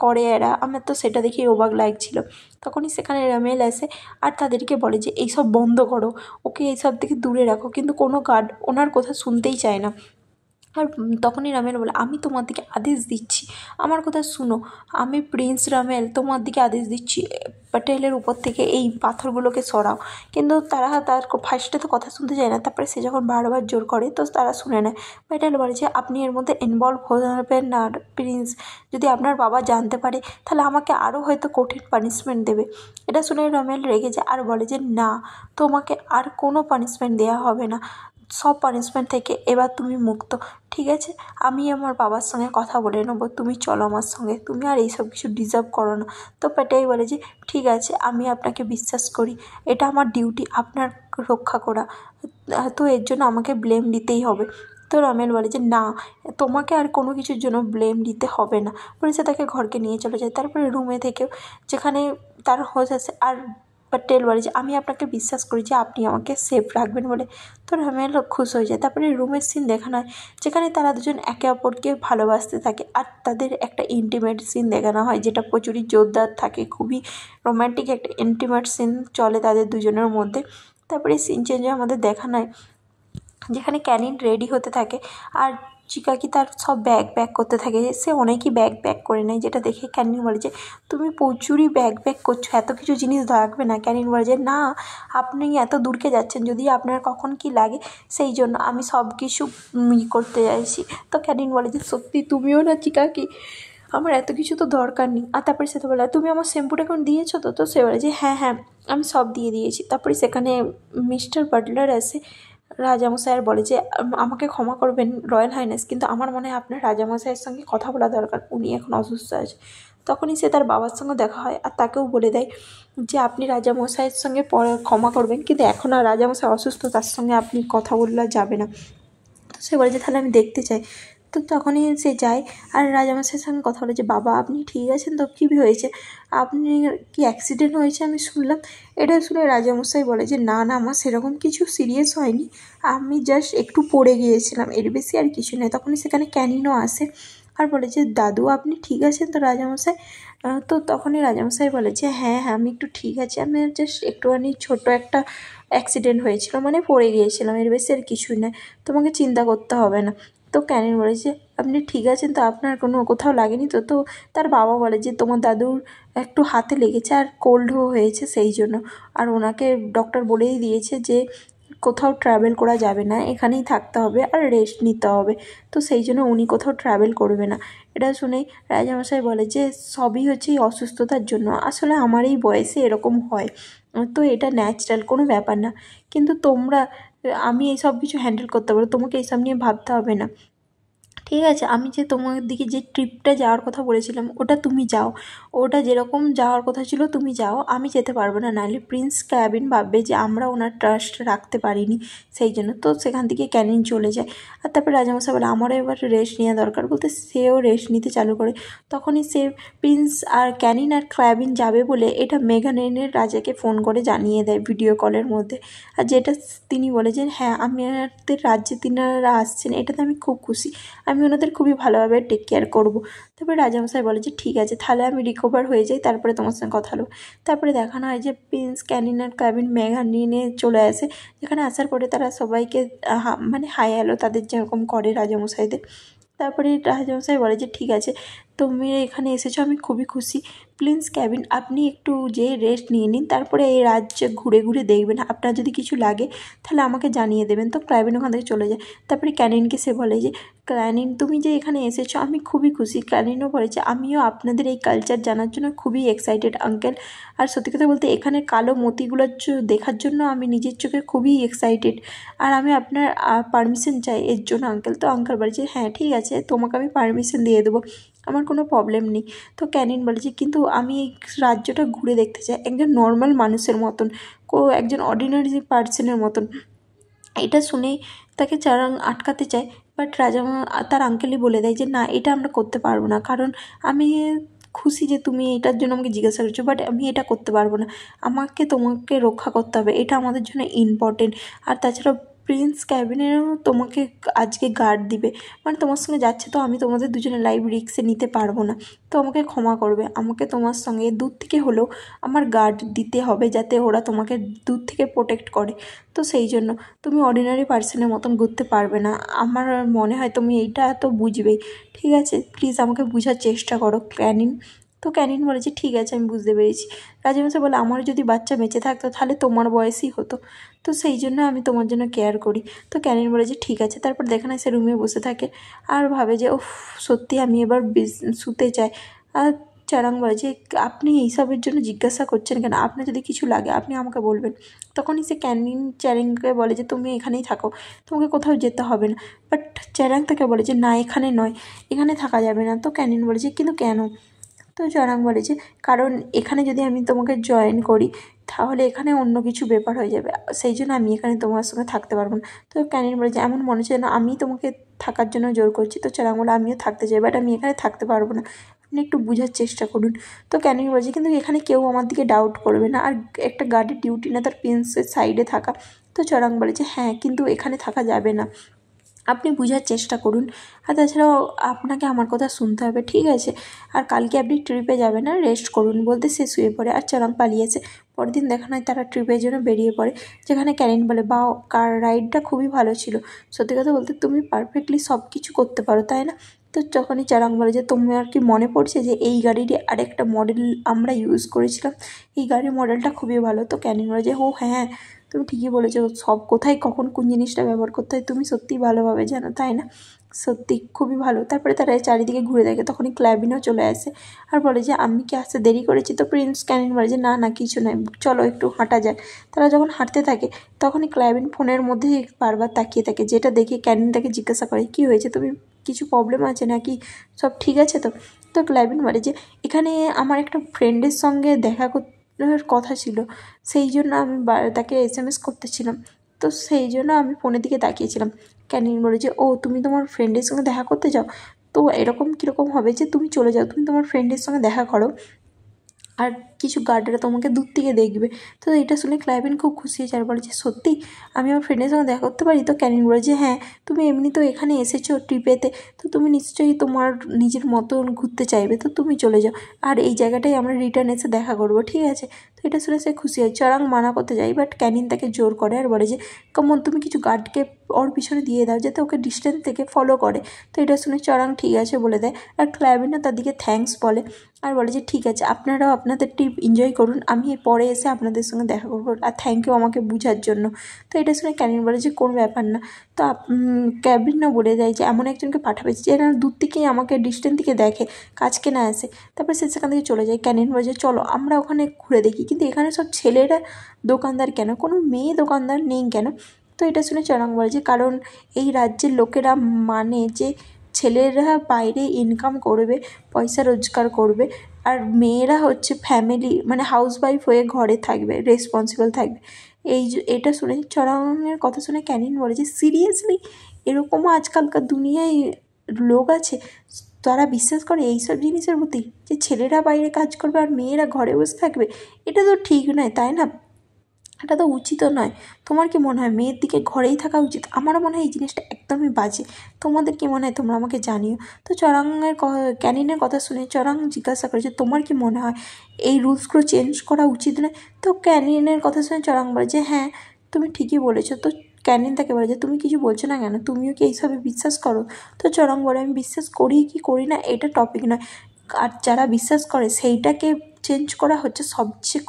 করে এরা, আমার তো সেটা দেখেই অবাক লাগছিল। তখনই সেখানে রামেল আসে আর তাদেরকে বলে যে এইসব বন্ধ করো, ওকে এইসব থেকে দূরে রাখো, কিন্তু কোনো গার্ড ওনার কথা শুনতেই চায় না। আর তখনই রামেল বলে, আমি তোমার দিকে আদেশ দিচ্ছি, আমার কথা শুনো, আমি প্রিন্স রামেল তোমার দিকে আদেশ দিচ্ছি, প্যাটেলের উপর থেকে এই পাথরগুলোকে সরাও। কিন্তু তারা তার ফার্স্টে তো কথা শুনতে চায় না, তারপরে সে যখন বারবার জোর করে তো তারা শুনে নেয়। প্যাটেল বলে যে আপনি এর মধ্যে ইনভলভ হবেন না প্রিন্স, যদি আপনার বাবা জানতে পারে তাহলে আমাকে আরও হয়তো কঠিন পানিশমেন্ট দেবে। এটা শুনে রামেল রেগে যায় আর বলে যে না, তোমাকে আর কোনো পানিশমেন্ট দেওয়া হবে না, সব পানিশমেন্ট থেকে এবার তুমি মুক্ত, ঠিক আছে? আমি আমার বাবার সঙ্গে কথা বলে নেবো, তুমি চলো আমার সঙ্গে, তুমি আর এইসব কিছু ডিজার্ভ করো না। তো প্যাটেল বলে যে ঠিক আছে, আমি আপনাকে বিশ্বাস করি, এটা আমার ডিউটি আপনার রক্ষা করা, তো এর জন্য আমাকে ব্লেম দিতেই হবে। তো রামেল বলে যে না, তোমাকে আর কোনো কিছুর জন্য ব্লেম দিতে হবে না, বলে সে তাকে ঘরকে নিয়ে চলে যায়। তারপরে রুমে থেকেও যেখানে তার হোস আছে, আর প্যাটেল বলে যে আমি আপনাকে বিশ্বাস করি যে আপনি আমাকে সেফ রাখবেন বলে। তো রামেল খুশ হয়ে যায়। তারপরে রুমের সিন দেখানো হয় যেখানে তারা দুজন একে অপরকে ভালোবাসতে থাকে, আর তাদের একটা ইন্টিমেট সিন দেখানো হয় যেটা প্রচুরই জোরদার থাকে, খুবই রোম্যান্টিক একটা ইন্টিমেট সিন চলে তাদের দুজনের মধ্যে। তারপরে সিন চেঞ্জে আমাদের দেখানো হয় যেখানে ক্যানিন রেডি হতে থাকে আর চিকাকি তার সব ব্যাগ প্যাক করতে থাকে। সে অনেকই ব্যাগ প্যাক করে নেয়, যেটা দেখে ক্যানিন বলে যে তুমি প্রচুরই ব্যাগ প্যাক করছো, এত কিছু জিনিস লাগবে না। ক্যানিন বলে যে না, আপনি এত দূরকে যাচ্ছেন, যদি আপনার কখন কি লাগে সেই জন্য আমি সব কিছু করতে চাইছি। তো ক্যানিন বলে যে সত্যি তুমিও না চিকাকি, আমার এত কিছু তো দরকার নেই। আর তারপরে সে তো বলে তুমি আমার শ্যাম্পুটা এখন দিয়েছো তো? তো সে বলে যে হ্যাঁ হ্যাঁ, আমি সব দিয়ে দিয়েছি। তারপরে সেখানে মিস্টার বাটলার আসে, রাজামশাইয়ের বলে যে আমাকে ক্ষমা করবেন রয়্যাল হাইনেস, কিন্তু আমার মনে হয় আপনার রাজামশাইয়ের সঙ্গে কথা বলা দরকার, উনি এখন অসুস্থ আছে। তখনই সে তার বাবার সঙ্গে দেখা হয় আর তাকেও বলে দেয় যে আপনি রাজামশাইয়ের সঙ্গে পরে ক্ষমা করবেন, কিন্তু এখন আর রাজামশাই অসুস্থ, তার সঙ্গে আপনি কথা বললে যাবে না। তো সে বলে যে তাহলে আমি দেখতে চাই। তো তখনই সে যায় আর রাজামশাইয়ের সঙ্গে কথা বলে যে বাবা আপনি ঠিক আছেন তো, কী হয়েছে, আপনি কি অ্যাক্সিডেন্ট হয়েছে আমি শুনলাম। এটা শুনে রাজামশাই বলে যে না না, আমার সেরকম কিছু সিরিয়াস হয়নি, আমি জাস্ট একটু পড়ে গিয়েছিলাম, এর বেশি আর কিছু নয়। তখনই সেখানে ক্যানিনও আসে আর বলে যে দাদু আপনি ঠিক আছেন তো রাজামশাই? তো তখনই রাজামশাই বলে যে হ্যাঁ হ্যাঁ, আমি একটু ঠিক আছি, আমি জাস্ট একটুখানি ছোটো একটা অ্যাক্সিডেন্ট হয়েছিল, মানে পড়ে গিয়েছিলাম, এর বেশি আর কিছুই নয়, তোমাকে চিন্তা করতে হবে না। তো ক্যানিন বলে যে আপনি ঠিক আছেন তো, আপনার কোনো কোথাও লাগেনি তো? তো তার বাবা বলে যে তোমার দাদুর একটু হাতে লেগেছে আর কোল্ডও হয়েছে সেই জন্য, আর ওনাকে ডক্টর বলেই দিয়েছে যে কোথাও ট্রাভেল করা যাবে না, এখানেই থাকতে হবে আর রেস্ট নিতে হবে, তো সেই জন্য উনি কোথাও ট্রাভেল করবে না। এটা শুনেই রাজামশাই বলে যে সবই হচ্ছে এই অসুস্থতার জন্য, আসলে আমার এই বয়সে এরকম হয়, তো এটা ন্যাচারাল, কোনো ব্যাপার না, কিন্তু তোমরা, আমি এই সব কিছু হ্যান্ডেল করতে পারবো, তোমাকে এইসব নিয়ে ভাবতে হবে না, ঠিক আছে? আমি যে তোমার দিকে যে ট্রিপটা যাওয়ার কথা বলেছিলাম ওটা তুমি যাও, ওটা যেরকম যাওয়ার কথা ছিল তুমি যাও, আমি যেতে পারবো না, নাহলে প্রিন্স ক্যাবিন ভাববে যে আমরা ওনার ট্রাস্ট রাখতে পারিনি, সেই জন্য। তো সেখান থেকে ক্যানিন চলে যায়। আর তারপরে রাজামশাই বলে আমারও এবার রেস্ট নেওয়া দরকার, বলতে সেও রেস্ট নিতে চালু করে। তখনই সে প্রিন্স আর ক্যানিন আর ক্যাবিন যাবে বলে এটা মেঘানের রাজাকে ফোন করে জানিয়ে দেয় ভিডিও কলের মধ্যে, আর যেটা তিনি বলে যে হ্যাঁ আমাদের রাজ্যে তিনারা আসছেন, এটাতে আমি খুব খুশি, আমি ওনাদের খুবই ভালোভাবে টেক কেয়ার করবো। তারপরে রাজামশাই বলে যে ঠিক আছে, তাহলে আমি রিকভার হয়ে যাই, তারপরে তোমার সঙ্গে কথা হলো। তারপরে দেখানো হয় যে প্রিন্স ক্যানিন আর ক্যাবিন মেঘানিনে চলে আসে, যেখানে আসার পরে তারা সবাইকে মানে হাই হ্যালো তাদের যেরকম করে রাজামশাইদের। তারপরে রাজামশাই বলে যে ঠিক আছে, তুমি এখানে এসেছো, আমি খুবই খুশি, প্লিজ ক্যাবিন আপনি একটু যেয়ে রেস্ট নিয়ে নিন, তারপরে এই রাজ্যে ঘুরে ঘুরে দেখবেন, আপনার যদি কিছু লাগে তাহলে আমাকে জানিয়ে দেবেন। তো ক্যাবিন ওখান থেকে চলে যায়। তারপরে ক্যানিনকে সে বলে যে ক্যানিন তুমি যে এখানে এসেছো আমি খুবই খুশি। ক্যানিনও বলেছে আমিও আপনাদের এই কালচার জানার জন্য খুবই এক্সাইটেড আঙ্কেল, আর সত্যি কথা বলতে এখানে কালো মতিগুলোর দেখার জন্য আমি নিজের চোখে খুবই এক্সাইটেড, আর আমি আপনার পারমিশন চাই এর জন্য আঙ্কেল। তো আঙ্কেল বলে যে হ্যাঁ ঠিক আছে, তোমাকে আমি পারমিশন দিয়ে দেবো, আমার কোনো প্রবলেম নেই। তো ক্যানিন বলে যে কিন্তু আমি এই রাজ্যটা ঘুরে দেখতে চাই একজন নর্মাল মানুষের মতন, একজন অর্ডিনারি পার্সনের মতন। এটা শুনেই তাকে চারাং আটকাতে চায়, বাট তার আঙ্কেলই বলে দেয় যে না, এটা আমরা করতে পারবো না, কারণ আমি খুশি যে তুমি এটার জন্য আমাকে জিজ্ঞাসা করছো, বাট আমি এটা করতে পারবো না, তোমাকে রক্ষা করতে হবে, এটা আমাদের জন্য ইম্পর্টেন্ট। আর তাছাড়া প্রিন্স ক্যাবিনেও তোমাকে আজকে গার্ড দিবে, মানে তোমার সঙ্গে যাচ্ছে, তো আমি তোমাদের দুজনে লাইভ রিস্কে নিতে পারবো না, তো আমাকে ক্ষমা করবে, আমাকে তোমার সঙ্গে দূর থেকে হলেও আমার গার্ড দিতে হবে যাতে ওরা তোমাকে দূর থেকে প্রোটেক্ট করে। তো সেই জন্য তুমি অর্ডিনারি পার্সনের মতন ঘুরতে পারবে না, আমার মনে হয় তুমি এইটা তো বুঝবেই, ঠিক আছে? প্লিজ আমাকে বোঝার চেষ্টা করো ক্যানিন। তো ক্যানিন বলে যে ঠিক আছে, আমি বুঝতে পেরেছি। রাজামশাই বলে আমার যদি বাচ্চা বেঁচে থাকতো তাহলে তোমার বয়সই হতো, তো সেই জন্য আমি তোমার জন্য কেয়ার করি। তো ক্যানিন বলে যে ঠিক আছে। তারপর দেখে না সে রুমে বসে থাকে আর ভাবে যে উফ, সত্যি আমি এবার শুতে চাই। আর চারাং বলে যে আপনি এইসবের জন্য জিজ্ঞাসা করছেন কেন, আপনার যদি কিছু লাগে আপনি আমাকে বলবেন। তখনই সে ক্যানিন চ্যারিংকে বলে যে তুমি এখানেই থাকো, তোমাকে কোথাও যেতে হবে না। বাট চ্যারাং তাকে বলে যে না, এখানে নয়, এখানে থাকা যাবে না। তো ক্যানিন বলে যে কিন্তু কেন? তো জয়রাং বলে যে কারণ এখানে যদি আমি তোমাকে জয়েন করি তাহলে এখানে অন্য কিছু ব্যাপার হয়ে যাবে, সেই জন্য আমি এখানে তোমার সঙ্গে থাকতে পারবো না। তো ক্যানিন বলে যে এমন মনে হচ্ছে না আমি তোমাকে থাকার জন্য জোর করছি। তো জয়রাং বলে আমিও থাকতে চাই, বাট আমি এখানে থাকতে পারবো না, আপনি একটু বোঝার চেষ্টা করুন। তো ক্যানিন বলে যে কিন্তু এখানে কেউ আমার দিকে ডাউট করবে না, আর একটা গার্ডের ডিউটি না তার প্রিন্সের সাইডে থাকা। তো জয়রাং বলে যে হ্যাঁ, কিন্তু এখানে থাকা যাবে না, আপনি বোঝার চেষ্টা করুন, আর তাছাড়াও আপনাকে আমার কথা শুনতে হবে, ঠিক আছে? আর কালকে আপনি ট্রিপে যাবেন না, রেস্ট করুন বলতে সে শুয়ে পড়ে আর চরং পালিয়েছে। পরের দিন দেখা নয় তারা ট্রিপের জন্য বেরিয়ে পড়ে, যেখানে ক্যানিন বলে বাও, কার রাইডটা খুবই ভালো ছিল, সত্যি কথা বলতে তুমি পারফেক্টলি সব কিছু করতে পারো, তাই না? তো যখনই চারাং বলে যে তুমি আর কি মনে পড়ছে যে এই গাড়িরই আরেকটা মডেল আমরা ইউজ করেছিলাম, এই গাড়ির মডেলটা খুবই ভালো। তো ক্যানিন বলে যে ও হ্যাঁ, তুমি ঠিকই বলেছো, সব কোথায় কখন কোন জিনিসটা ব্যবহার করতে হয় তুমি সত্যিই ভালোভাবে জানো, তাই না? সত্যি খুবই ভালো। তারপরে তারা চারিদিকে ঘুরে দেখে, তখনই ক্ল্যাবিনও চলে আসে আর বলে যে আমি কি আসতে দেরি করেছি? তো প্রিন্স ক্যানিন বলে যে না না, কিছু নয়, চলো একটু হাঁটা যায়। তারা যখন হাঁটতে থাকে তখনই ক্ল্যাবিন ফোনের মধ্যে বারবার তাকিয়ে থাকে, যেটা দেখে ক্যানিন তাকে জিজ্ঞাসা করে কি হয়েছে, তুমি কিছু প্রবলেম আছে নাকি, সব ঠিক আছে তো? তো ক্ল্যাবিন বলে যে এখানে আমার একটা ফ্রেন্ডের সঙ্গে দেখা করার কথা ছিল, সেই জন্য আমি তাকে এসএমএস করতেছিলাম, তো সেই জন্য আমি ফোনের দিকে তাকিয়েছিলাম। ক্যানিন বলে যে ও, তুমি তোমার ফ্রেন্ডের সঙ্গে দেখা করতে যাও? তো এরকম কীরকম হবে যে তুমি চলে যাও, তুমি তোমার ফ্রেন্ডের সঙ্গে দেখা করো আর কিছু গার্ডরা তোমাকে দূর থেকে দেখবে। তো এটা শুনে ক্লাইভেন খুব খুশি হয়েছে আর বলে যে সত্যি আমি আমার ফ্রেন্ডের সঙ্গে দেখা করতে পারি? তো ক্যানিন বলে যে হ্যাঁ, তুমি এমনি তো এখানে এসেছো ট্রিপেতে, তো তুমি নিশ্চয়ই তোমার নিজের মতন ঘুরতে চাইবে, তো তুমি চলে যাও, আর এই জায়গাটাই আমরা রিটার্ন এসে দেখা করবো, ঠিক আছে? তো এটা শুনে সে খুশি হয়। চরাং মানা করতে যায়, বাট ক্যানিন তাকে জোর করে আর বলে যে কেমন তুমি কিছু গার্ডকে ওর পিছনে দিয়ে দাও যাতে ওকে ডিস্টেন্স থেকে ফলো করে। তো এটা শুনে চরাং ঠিক আছে বলে দেয়, আর ক্লাইভেনও তার দিকে থ্যাঙ্কস বলে আর বলে যে ঠিক আছে, আপনারাও আপনাদের ট্রিপ এনজয় করুন, আমি পরে এসে আপনাদের সঙ্গে দেখা করবো, আর থ্যাংক ইউ আমাকে বোঝার জন্য। তো এটা শুনে ক্যানিন বলে যে কোনো ব্যাপার না। তো ক্যাবিনও বলে দেয় যে এমন একজনকে পাঠাবে যে এরা দূর থেকেই আমাকে ডিস্টেন্স থেকে দেখে, কাছকে না আসে। তারপরে সে সেখান থেকে চলে যায়। ক্যানিন বলে যে চলো আমরা ওখানে ঘুরে দেখি, কিন্তু এখানে সব ছেলেরা দোকানদার কেন, কোনো মেয়ে দোকানদার নেই কেন? তো এটা শুনে চরাং বলে যে কারণ এই রাজ্যের লোকেরা মানে যে ছেলেরা বাইরে ইনকাম করবে, পয়সা রোজগার করবে, আর মেয়েরা হচ্ছে ফ্যামিলি মানে হাউসওয়াইফ হয়ে ঘরে থাকবে, রেসপন্সিবল থাকবে। এটা শুনে চরাংয়ের কথা শুনে ক্যানিন বলে যে সিরিয়াসলি এরকমও আজকালকার দুনিয়ায় লোক আছে, তারা বিশ্বাস করে এইসব জিনিসের প্রতি, যে ছেলেরা বাইরে কাজ করবে আর মেয়েরা ঘরে বসে থাকবে? এটা তো ঠিক নয়, তাই না? এটা তো উচিতও নয়। তোমার কি মনে হয় মেয়ের দিকে ঘরেই থাকা উচিত? আমারও মনে হয় এই জিনিসটা একদমই বাজে। তোমাদের কি মনে হয় তোমরা আমাকে জানিও। তো চরাংয়ের ক্যানিনের কথা শুনে চরাং জিজ্ঞাসা করে যে তোমার কি মনে হয় এই রুলসগুলো চেঞ্জ করা উচিত নয়? তো ক্যানিনের কথা শুনে চরাং বলে যে হ্যাঁ, তুমি ঠিকই বলেছো। তো ক্যানিন তাকে বলে যে তুমি কিছু বলছো না কেন, তুমিও কি এইসবে বিশ্বাস করো? তো চরাং বলে আমি বিশ্বাস করি কি করি না এটা টপিক নয়, আর যারা বিশ্বাস করে সেইটাকে চেঞ্জ করা হচ্ছে সবচেয়ে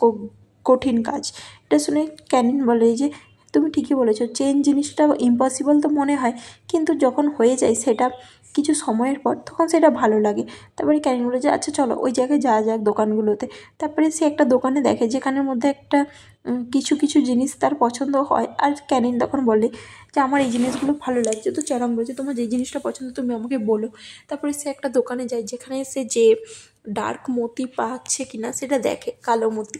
কঠিন কাজ। এটা শুনে ক্যানিন বলে যে তুমি ঠিকই বলেছো, চেঞ্জ জিনিসটা ইম্পসিবল তো মনে হয়, কিন্তু যখন হয়ে যায় সেটা কিছু সময়ের পর তখন সেটা ভালো লাগে। তারপরে ক্যানিন বলে যে আচ্ছা চলো ওই জায়গায় যাওয়া যাক দোকানগুলোতে। তারপরে সে একটা দোকানে দেখে যেখানের মধ্যে একটা কিছু কিছু জিনিস তার পছন্দ হয়, আর ক্যানিন তখন বলে যে আমার এই জিনিসগুলো ভালো লাগছে। তো চরম বলছে তোমার যে জিনিসটা পছন্দ তুমি আমাকে বলো। তারপরে সে একটা দোকানে যায় যেখানে সে যে ডার্ক মতি পাচ্ছে কিনা সেটা দেখে, কালো মতি।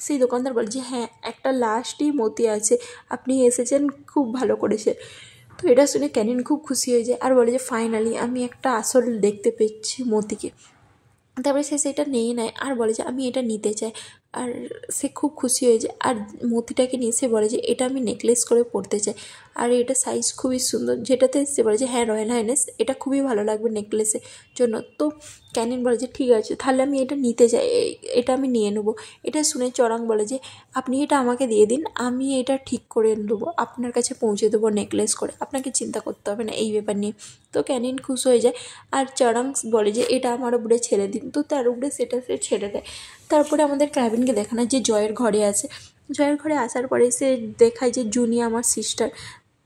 সেই দোকানদার বলে যে হ্যাঁ, একটা লাস্টই মতি আছে, আপনি এসেছেন, খুব ভালো করেছে। তো এটা শুনে ক্যানিন খুব খুশি হয়ে যায় আর বলে যে ফাইনালি আমি একটা আসল দেখতে পেয়েছি মতিকে। তারপরে সে সেটা নিয়ে নেয় আর বলে যে আমি এটা নিতে চাই। আর সে খুব খুশি হয়ে যায়। আর মতিটাকে নিয়ে সে বলে যে এটা আমি নেকলেস করে পরতে চাই, আর এটা সাইজ খুবই সুন্দর, যেটাতে সে বলে যে হ্যাঁ রয়্যাল হাইনেস এটা খুবই ভালো লাগবে নেকলেসের জন্য। তো ক্যানিন বলে যে ঠিক আছে তাহলে আমি এটা নিতে চাই, এটা আমি নিয়ে নেবো। এটা শুনে চড়াং বলে যে আপনি এটা আমাকে দিয়ে দিন, আমি এটা ঠিক করে দেবো, আপনার কাছে পৌঁছে দেবো নেকলেস করে, আপনাকে চিন্তা করতে হবে না এই ব্যাপার নিয়ে। তো ক্যানিন খুশ হয়ে যায়, আর চড়াং বলে যে এটা আমার উপরে ছেড়ে দিন। তো তার উপরে সেটা সে ছেড়ে দেয়। তারপরে আমাদের ক্লাবিনকে দেখানো যে জয়ের ঘরে আছে। জয়ের ঘরে আসার পরে সে দেখায় যে জুনি আমার সিস্টার।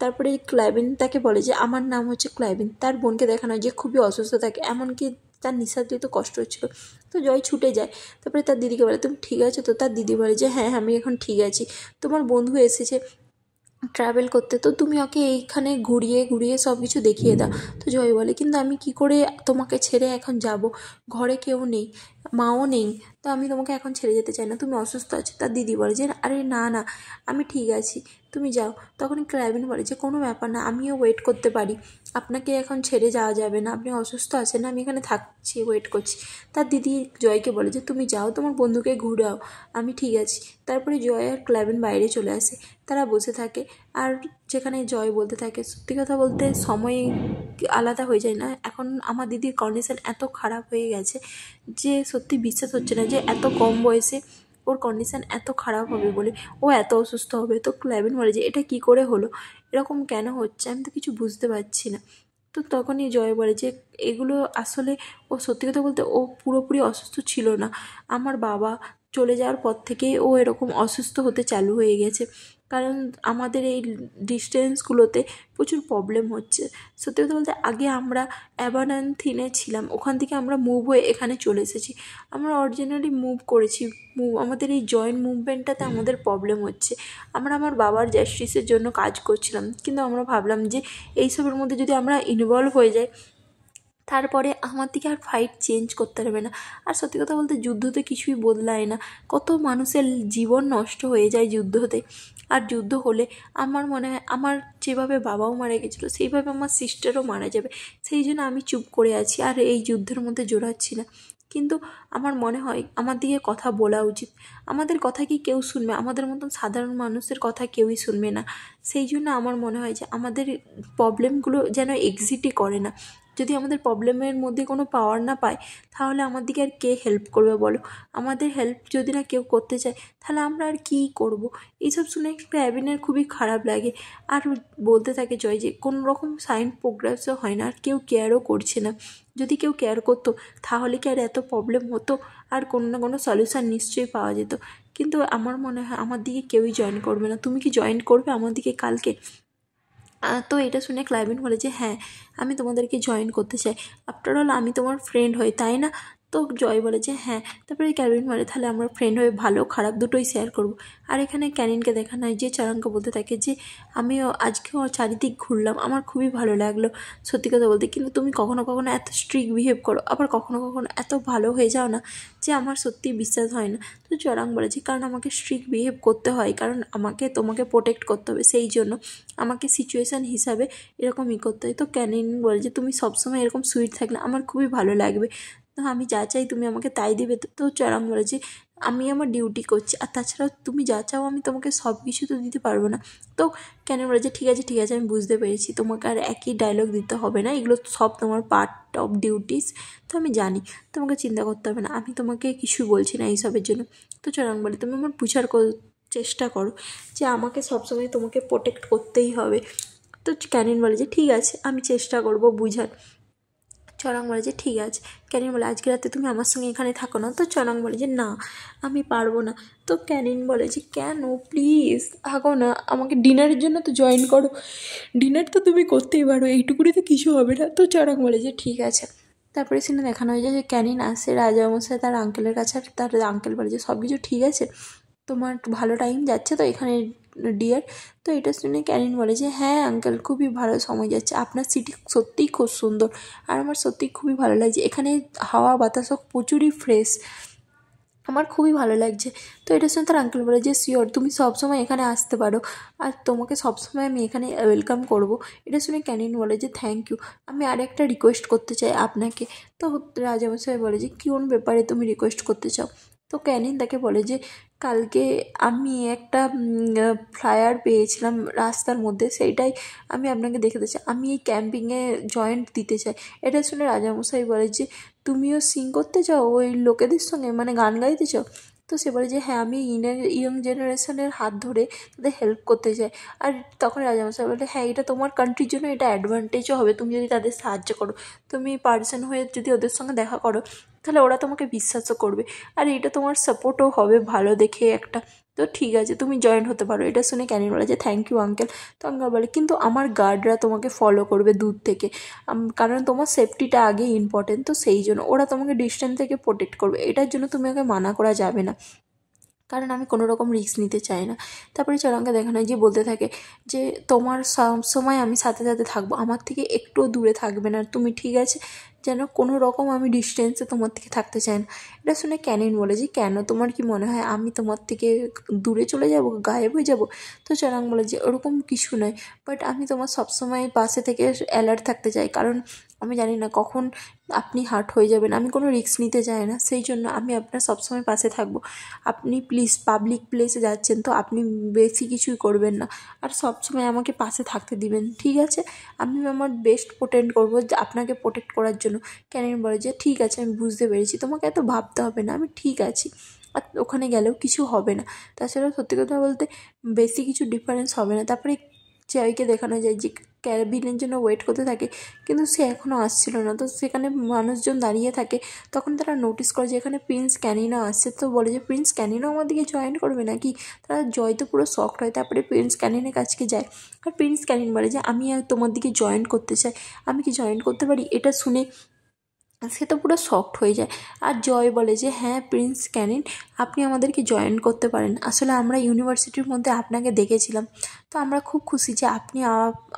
তারপরে ক্লাইবিন তাকে বলে যে আমার নাম হচ্ছে ক্লাইবিন। তার বোনকে দেখানো যে খুবই অসুস্থ থাকে, এমনকি তার নিঃশ্বাস কষ্ট হচ্ছিলো। তো জয় ছুটে যায়। তারপরে তার দিদিকে বলে তুমি ঠিক আছো তো? তার দিদি বলে যে হ্যাঁ আমি এখন ঠিক আছি, তোমার বন্ধু এসেছে ট্রাভেল করতে, তো তুমি ওকে এইখানে ঘুরিয়ে ঘুরিয়ে সব কিছু দেখিয়ে দাও। তো জয় বলে কিন্তু আমি কি করে তোমাকে ছেড়ে এখন যাব, ঘরে কেউ নেই, মাও নেই, তো আমি তোমাকে এখন ছেড়ে যেতে চাই না, তুমি অসুস্থ আছো। তার দিদি বলে যে আরে না না আমি ঠিক আছি, তুমি যাও। তখন ক্লাইবিন বলে যে কোনো ব্যাপার না, আমিও ওয়েট করতে পারি, আপনাকে এখন ছেড়ে যাওয়া যাবে না, আপনি অসুস্থ আছেন না, আমি এখানে থাকছি ওয়েট করছি। তার দিদি জয়কে বলে যে তুমি যাও তোমার বন্ধুকে ঘুরাও, আমি ঠিক আছি। তারপরে জয় আর ক্লাইবিন বাইরে চলে আসে, তারা বসে থাকে। আর যেখানে জয় বলতে থাকে সত্যি কথা বলতে সময় আলাদা হয়ে যায় না, এখন আমার দিদির কন্ডিশন এত খারাপ হয়ে গেছে যে সত্যি বিশ্বাস হচ্ছে না যে এত কম বয়সে ওর কন্ডিশান এত খারাপ হবে বলে, ও এত অসুস্থ হবে। তো ক্লাইবিন বলে যে এটা কি করে হলো, এরকম কেন হচ্ছে, আমি তো কিছু বুঝতে পারছি না। তো তখনই জয় বলে যে এগুলো আসলে ও সত্যি কথা বলতে ও পুরোপুরি অসুস্থ ছিল না, আমার বাবা চলে যাওয়ার পর থেকেই ও এরকম অসুস্থ হতে চালু হয়ে গেছে, কারণ আমাদের এই ডিস্টেন্সগুলোতে প্রচুর প্রবলেম হচ্ছে। সত্যি কথা বলতে আগে আমরা অ্যাবানান্থিনে ছিলাম, ওখান থেকে আমরা মুভ হয়ে এখানে চলে এসেছি, আমরা অরিজিনালি মুভ করেছি, আমাদের এই জয়েন্ট মুভমেন্টটাতে আমাদের প্রবলেম হচ্ছে। আমরা আমার বাবার জাস্টিসের জন্য কাজ করছিলাম, কিন্তু আমরা ভাবলাম যে এইসবের মধ্যে যদি আমরা ইনভলভ হয়ে যাই তারপরে আমার দিকে আর ফাইট চেঞ্জ করতে পারবে না। আর সত্যি কথা বলতে যুদ্ধতে কিছুই বদলায় না, কত মানুষের জীবন নষ্ট হয়ে যায় যুদ্ধতে। আর যুদ্ধ হলে আমার মনে হয় আমার যেভাবে বাবাও মারা গেছিলো সেইভাবে আমার সিস্টারও মারা যাবে, সেই জন্য আমি চুপ করে আছি আর এই যুদ্ধের মধ্যে জড়াচ্ছি না। কিন্তু আমার মনে হয় আমার দিকে কথা বলা উচিত, আমাদের কথা কি কেউ শুনবে? আমাদের মতন সাধারণ মানুষের কথা কেউই শুনবে না। সেই জন্য আমার মনে হয় যে আমাদের প্রবলেমগুলো যেন এক্সিটই করে না। যদি আমাদের প্রবলেমের মধ্যে কোনো পাওয়ার না পায় তাহলে আমার দিকে আর কে হেল্প করবে বলো? আমাদের হেল্প যদি না কেউ করতে চায় তাহলে আমরা আর কী করব? এইসব শুনে ক্লাইবিনের খুবই খারাপ লাগে। আর বলতে থাকে জয় যে কোনো রকম সাইন প্রোগ্রেসও হয় না, আর কেউ কেয়ারও করছে না। যদি কেউ কেয়ার করতো তাহলে কি আর এত প্রবলেম হতো? আর কোনো না কোনো সলিউশন নিশ্চয়ই পাওয়া যেত। কিন্তু আমার মনে হয় আমার দিকে কেউই জয়েন করবে না। তুমি কি জয়েন করবে আমার দিকে কালকে? তো এটা শুনে ক্লাইবিন বলে যে হ্যাঁ আমি তোমাদেরকে জয়েন করতে চাই, আফটার অল আমি তোমার ফ্রেন্ড হই তাই না? তো জয় বলে যে হ্যাঁ। তারপরে ক্যাবিন বলে তাহলে আমরা ফ্রেন্ড হয়ে ভালো খারাপ দুটোই শেয়ার করব। আর এখানে ক্যানিনকে দেখানো হয় যে চারাঙ্ক বলতে থাকে যে আমিও আজকেও চারিদিক ঘুরলাম, আমার খুবই ভালো লাগলো সত্যি কথা বলতে, কিন্তু তুমি কখনো কখনো এত স্ট্রিক্ট বিহেভ করো, আবার কখনো কখনো এত ভালো হয়ে যাও না যে আমার সত্যিই বিশ্বাস হয় না। তো চরাং বলেছে কারণ আমাকে স্ট্রিক্ট বিহেভ করতে হয়, কারণ আমাকে তোমাকে প্রোটেক্ট করতে হবে, সেই জন্য আমাকে সিচুয়েশান হিসাবে এরকমই করতে হয়। তো ক্যানিন বলে যে তুমি সবসময় এরকম সুইট থাকলে আমার খুবই ভালো লাগবে, তো আমি যা চাই তুমি আমাকে তাই দিবে তো? তো চরাং বলে যে আমি আমার ডিউটি করছি, আর তাছাড়াও তুমি যা চাও আমি তোমাকে সব কিছু তো দিতে পারবো না। তো ক্যানিন বলে যে ঠিক আছে ঠিক আছে আমি বুঝতে পেরেছি, তোমাকে আর একই ডায়লগ দিতে হবে না, এগুলো সব তোমার পার্ট অফ ডিউটিস, তো আমি জানি, তোমাকে চিন্তা করতে হবে না, আমি তোমাকে কিছু বলছি না এইসবের জন্য। তো চরাং বলে তুমি আমার বুঝার চেষ্টা করো যে আমাকে সবসময় তোমাকে প্রোটেক্ট করতেই হবে। তো ক্যানিন বলে যে ঠিক আছে আমি চেষ্টা করব বুঝার। চরাং বলে যে ঠিক আছে। ক্যানিন বলে আজকে রাতে তুমি আমার সঙ্গে এখানে থাকো না? তো চরাং বলে যে না আমি পারবো না। তো ক্যানিন বলে যে কেন, প্লিজ থাকো না, আমাকে ডিনারের জন্য তো জয়েন করো, ডিনার তো তুমি করতেই পারো, এইটুকুনি তো কিছু হবে না। তো চরাং বলে যে ঠিক আছে। তারপরে সিনে দেখানো হয়ে যায় যে ক্যানিন আসে রাজামশাই তার আঙ্কেলের কাছে, আর তার আঙ্কেল বলে যে সব কিছু ঠিক আছে, তোমার ভালো টাইম যাচ্ছে তো এখানে ডিয়ার? তো এটা শুনে ক্যানিন বলে যে হ্যাঁ আঙ্কেল খুবই ভালো সময় যাচ্ছে, আপনার সিটি সত্যিই খুব সুন্দর, আর আমার সত্যিই খুবই ভালো লাগছে, এখানে হাওয়া বাতাসও প্রচুরই ফ্রেশ, আমার খুবই ভালো লাগছে। তো এটা শুনে তার আঙ্কেল বলে যে শিওর তুমি সবসময় এখানে আসতে পারো, আর তোমাকে সবসময় আমি এখানে ওয়েলকাম করব। এটা শুনে ক্যানিন বলে যে থ্যাংক ইউ, আমি আর একটা রিকোয়েস্ট করতে চাই আপনাকে। তো রাজামশাই বলে যে কোন ব্যাপারে তুমি রিকোয়েস্ট করতে চাও? তো ক্যানিন তাকে বলে যে কালকে আমি একটা ফ্লায়ার পেয়েছিলাম রাস্তার মধ্যে, সেইটাই আমি আপনাকে দেখাতে চাই, আমি এই ক্যাম্পিংয়ে জয়েন্ট দিতে চাই। এটা শুনে রাজামশাই বলে যে তুমিও সিং করতে চাও ওই লোকেদের সঙ্গে, মানে গান গাইতে চাও? তো সে বলে যে হ্যাঁ, আমি ইয়ং জেনারেশনের হাত ধরে তাদের হেল্প করতে চাই। আর তখন রাজামশাই বলে হ্যাঁ, এটা তোমার কান্ট্রির জন্য এটা অ্যাডভান্টেজও হবে, তুমি যদি তাদের সাহায্য করো, তুমি পার্সন হয়ে যদি ওদের সঙ্গে দেখা করো, তাহলে ওরা তোমাকে বিশ্বাসও করবে, আর এটা তোমার সাপোর্টও হবে ভালো দেখে একটা। তো ঠিক আছে, তুমি জয়েন হতে পারো। এটা শুনে ক্যানিন বলে যে থ্যাংক ইউ আঙ্কেল। তো আঙ্কেল বলে কিন্তু আমার গার্ডরা তোমাকে ফলো করবে দূর থেকে, কারণ তোমার সেফটিটা আগে ইম্পর্টেন্ট, তো সেই জন্য ওরা তোমাকে ডিস্টেন্স থেকে প্রোটেক্ট করবে, এটার জন্য তুমি ওকে মানা করা যাবে না, কারণ আমি কোনো রকম রিস্ক নিতে চাই না। তারপরে চরণকে দেখানো হয় যে বলতে থাকে যে তোমার সব সময় আমি সাথে সাথে থাকবো, আমার থেকে একটুও দূরে থাকবে না তুমি, ঠিক আছে? যেন কোনো রকম আমি ডিস্টেন্সে তোমার থেকে থাকতে চাই না। এটা শুনে ক্যানিন বলে যে কেন, তোমার কি মনে হয় আমি তোমার থেকে দূরে চলে যাব, গায়েব হয়ে যাব? তো চরাং বলে যে ওরকম কিছু নয়, বাট আমি তোমার সবসময় পাশে থেকে অ্যালার্ট থাকতে চাই, কারণ আমি জানি না কখন আপনি হার্ট হয়ে যাবেন, আমি কোনো রিস্ক নিতে চাই না, সেই জন্য আমি আপনার সবসময় পাশে থাকবো। আপনি প্লিজ পাবলিক প্লেসে যাচ্ছেন তো আপনি বেশি কিছুই করবেন না, আর সবসময় আমাকে পাশে থাকতে দিবেন, ঠিক আছে? আমি আমার বেস্ট প্রোটেক্ট করবো আপনাকে প্রোটেক্ট করার জন্য। ক্যানিন বলে যে ঠিক আছে, আমি বুঝতে পেরেছি, তোমাকে এত ভাবতে হবে না, আমি ঠিক আছি, আর ওখানে গেলেও কিছু হবে না। তাছাড়াও সত্যি কথা বলতে বেশি কিছু ডিফারেন্স হবে না। তারপরে জয়কে দেখানো যায় যে ক্যাবিনের জন্য ওয়েট করতে থাকে, কিন্তু সে এখনও আসছিল না। তো সেখানে মানুষজন দাঁড়িয়ে থাকে, তখন তারা নোটিস করে যে এখানে প্রিন্স ক্যানিনও আসছে। তো বলে যে প্রিন্স ক্যানিনও আমার দিকে জয়েন করবে নাকি? তারা জয় তো পুরো শকড হয়। তারপরে প্রিন্স ক্যানিনের কাছকে যায়, আর প্রিন্স ক্যানিন বলে যে আমি আর তোমার দিকে জয়েন করতে চাই, আমি কি জয়েন করতে পারি? এটা শুনে সে তো পুরো শকড হয়ে যায়। আর জয় বলে যে হ্যাঁ প্রিন্স ক্যানিন, আপনি আমাদেরকে জয়েন করতে পারেন, আসলে আমরা ইউনিভার্সিটির মধ্যে আপনাকে দেখেছিলাম, তো আমরা খুব খুশি যে আপনি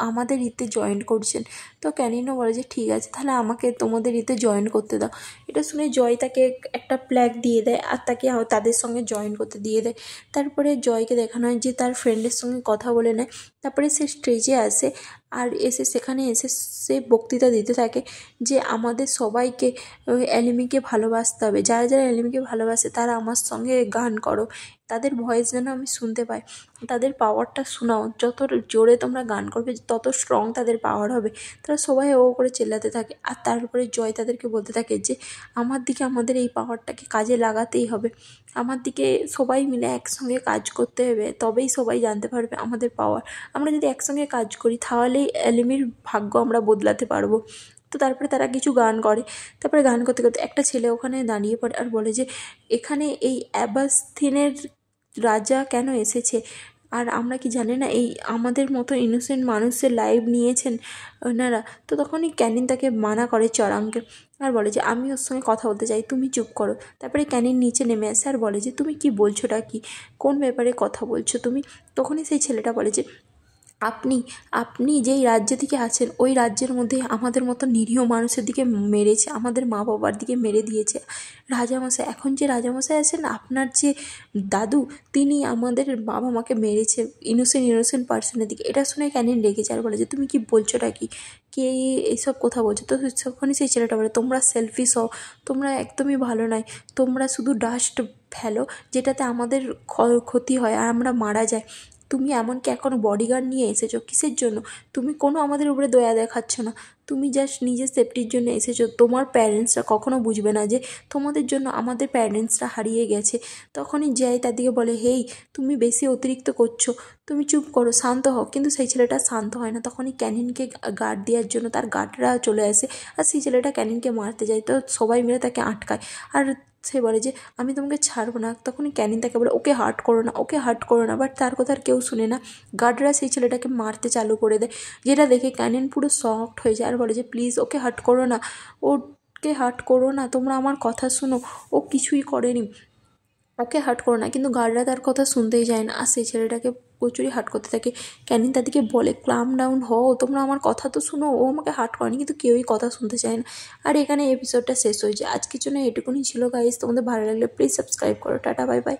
আমাদের ইতে জয়েন করছেন। তো ক্যানিনও বলে যে ঠিক আছে, তাহলে আমাকে তোমাদের ইতে জয়েন করতে দাও। এটা শুনে জয় তাকে একটা প্ল্যাগ দিয়ে দেয়, আর তাকে তাদের সঙ্গে জয়েন করতে দিয়ে দেয়। তারপরে জয়কে দেখানো হয় যে তার ফ্রেন্ডের সঙ্গে কথা বলে নেয়। তারপরে সে স্টেজে আসে, আর সেখানে এসে সে বক্তৃতা দিতে থাকে যে আমাদের সবাইকে অ্যালিমিকে ভালোবাসতে হবে, যারা যারা অ্যালিমিকে ভালোবাসে তারা আমার সঙ্গে গান করো, তাদের ভয়েস যেন আমি শুনতে পাই, তাদের পাওয়ারটা শোনাও, যত জোরে তোমরা গান করবে তত স্ট্রং তাদের পাওয়ার হবে। তারা সবাই ও করে চেল্লাতে থাকে, আর তারপরে জয় তাদেরকে বলতে থাকে যে আমার দিকে আমাদের এই পাওয়ারটাকে কাজে লাগাতেই হবে, আমার দিকে সবাই মিলে একসঙ্গে কাজ করতে হবে, তবেই সবাই জানতে পারবে আমাদের পাওয়ার। আমরা যদি একসঙ্গে কাজ করি তাহলেই অ্যালিমির ভাগ্য আমরা বদলাতে পারবো। তো তারপরে তারা কিছু গান করে। তারপরে গান করতে করতে একটা ছেলে ওখানে দাঁড়িয়ে পড়ে আর বলে যে এখানে এই অ্যাবাস্থিনের রাজা কেন এসেছে, আর আমরা কি জানি না এই আমাদের মতো ইনোসেন্ট মানুষের লাইফ নিয়েছেন ওনারা? তো তখনই ক্যানিন তাকে মানা করে চরাংকে, আর বলে যে আমি ওর সঙ্গে কথা বলতে চাই, তুমি চুপ করো। তারপরে ক্যানিন নিচে নেমে আসে আর বলে যে তুমি কি বলছোটা কি, কোন ব্যাপারে কথা বলছো তুমি? তখনই সেই ছেলেটা বলে যে আপনি আপনি যেই রাজ্য থেকে আছেন ওই রাজ্যের মধ্যে আমাদের মতো নিরীহ মানুষের দিকে মেরেছে, আমাদের মা বাবার দিকে মেরে দিয়েছে রাজামশাই। এখন যে রাজামশাই আছেন আপনার যে দাদু, তিনি আমাদের বাবা মাকে মেরেছে ইনোসেন্ট পার্সনের দিকে। এটা শুনে ক্যানিন রেগেছে আর বলে যে তুমি কি বলছোটা কি, কে এইসব কথা বলছো? তো তখনই সেই ছেলেটা বলে তোমরা সেলফিশ হও, তোমরা একদমই ভালো নয়, তোমরা শুধু ডাস্ট ফেলো যেটাতে আমাদের ক্ষতি হয় আর আমরা মারা যাই। তুমি এমনকি এখন বডিগার্ড নিয়ে এসেছো কিসের জন্য? তুমি কোনো আমাদের উপরে দয়া দেখাচ্ছ না, তুমি জাস্ট নিজের সেফটির জন্য এসেছো। তোমার প্যারেন্টসরা কখনো বুঝবে না যে তোমাদের জন্য আমাদের প্যারেন্টসরা হারিয়ে গেছে। তখনই যাই তার দিকে বলে হেই তুমি বেশি অতিরিক্ত করছো, তুমি চুপ করো, শান্ত হও। কিন্তু সেই ছেলেটা শান্ত হয় না। তখনই ক্যানিনকে গার্ড দেওয়ার জন্য তার গার্ডরা চলে আসে, আর সেই ছেলেটা ক্যানিনকে মারতে যায়। তো সবাই মিলে তাকে আটকায়, আর সে বলে যে আমি তোমাকে ছাড়বো না। তখনই ক্যানিন তাকে বলে ওকে হার্ট করো না, ওকে হার্ট করো না, বাট তার কথা আর কেউ শুনে না। গার্ডরা সেই ছেলেটাকে মারতে চালু করে দেয়, যেটা দেখে ক্যানিন পুরো শকড হয়ে যায় আর বলে যে প্লিজ ওকে হার্ট করো না, ওকে হার্ট করো না, তোমরা আমার কথা শুনো, ও কিছুই করেনি, ওকে হার্ট করো না। কিন্তু গার্ডরা তার কথা শুনতেই যায় না, আর সেই ছেলেটাকে প্রচুরই হার্ট করতে থাকে। ক্যানিন তাদেরকে বলে ক্লাম ডাউন হও, তোমরা আমার কথা তো শুনো, ও আমাকে হার্ট করেনি, কিন্তু কেউই কথা শুনতে চায় না। আর এখানে এপিসোডটা শেষ হয়ে যায়। আজকের জন্য এটুকুনি ছিল গাইস, তোমাদের ভালো লাগলে প্লিজ সাবস্ক্রাইব করো। Tata, bye bye.